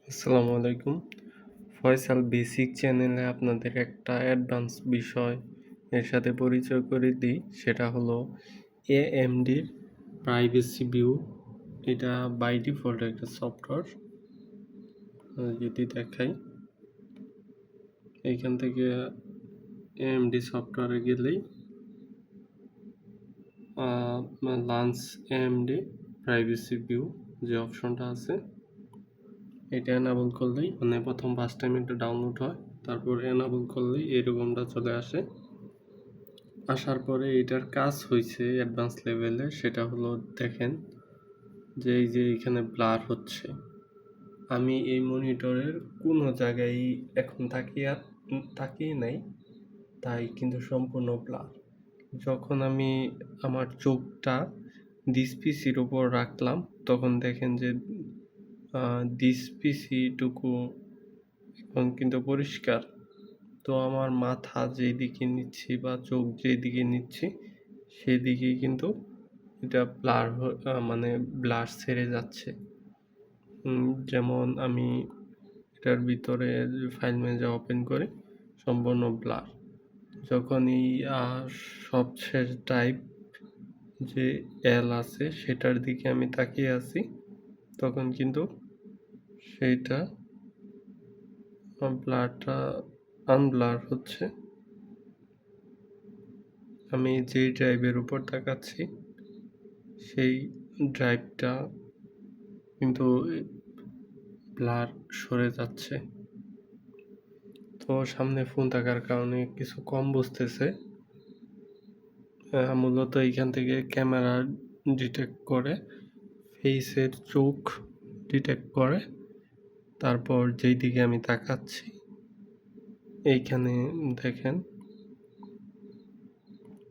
আসসালামু আলাইকুম। ফয়সাল বেসিক চ্যানেলে আপনাদের একটা অ্যাডভান্স বিষয় এর সাথে পরিচয় করে দিই। সেটা হলো এএমডির প্রাইভেসি ভিউ। এটা বাই ডিফল্ট একটা সফটওয়্যার। যদি দেখাই, এইখান থেকে এএমডি সফটওয়্যারে গেলেই লাঞ্চ এএমডি প্রাইভেসি ভিউ যে অপশনটা আছে, এটা এনাবল করলেই প্রথম ফার্স্ট টাইম এটা ডাউনলোড হয়, তারপর এনাবল করলেই এরকমটা চলে আসে। আসার পরে এটার কাজ হয়েছে অ্যাডভান্স লেভেলে। সেটা হলো দেখেন যে এই যে এখানে ব্লার হচ্ছে। আমি এই মনিটরের কোনো জায়গায় এখন তাকিয়ে নাই, তাই কিন্তু সম্পূর্ণ ব্লার। যখন আমি আমার চোখটা দিস পিসির উপর রাখলাম, তখন দেখেন যে দিস পিসিটুকু এখন কিন্তু পরিষ্কার। তো আমার মাথা যেদিকে নিচ্ছি বা চোখ যেদিকে নিচ্ছি, সেদিকেই কিন্তু এটা ব্লার ছেড়ে যাচ্ছে। যেমন আমি এটার ভিতরে ফাইল ম্যানেজার ওপেন করে সম্পূর্ণ ব্লার। যখন এই সবশেষ টাইপ যে এল আছে সেটার দিকে আমি তাকিয়ে আছি, তখন কিন্তু সেইটা ব্লারটা আনব্লার হচ্ছে। আমি যেই ড্রাইভের উপর তাকাচ্ছি সেই ড্রাইভটা কিন্তু ব্লার সরে যাচ্ছে। তো সামনে ফোন থাকার কারণে কিছু কম বুঝতেছে। মূলত এইখান থেকে ক্যামেরা ডিটেক্ট করে, ফেসের চোখ ডিটেক্ট করে, তারপর যেই দিকে আমি তাকাচ্ছি এইখানে দেখেন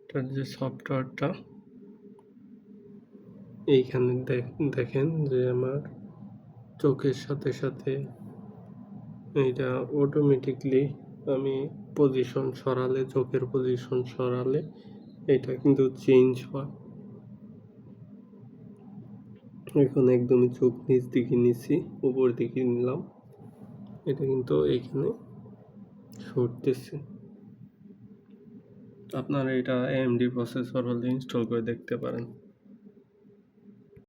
এটার যে সফটওয়্যারটা, এইখানে দেখেন যে আমার চোখের সাথে সাথে এটা অটোমেটিকলি আমি চোখের পজিশন সরালে এটা কিন্তু চেঞ্জ হয়। এখন একদমই চোখ নিচ দিকে নিচ্ছি, উপর দিকে নিলাম, এটা কিন্তু এইখানে সরতেছে। আপনারা এটা এএমডি প্রসেসর হলে ইনস্টল করে দেখতে পারেন।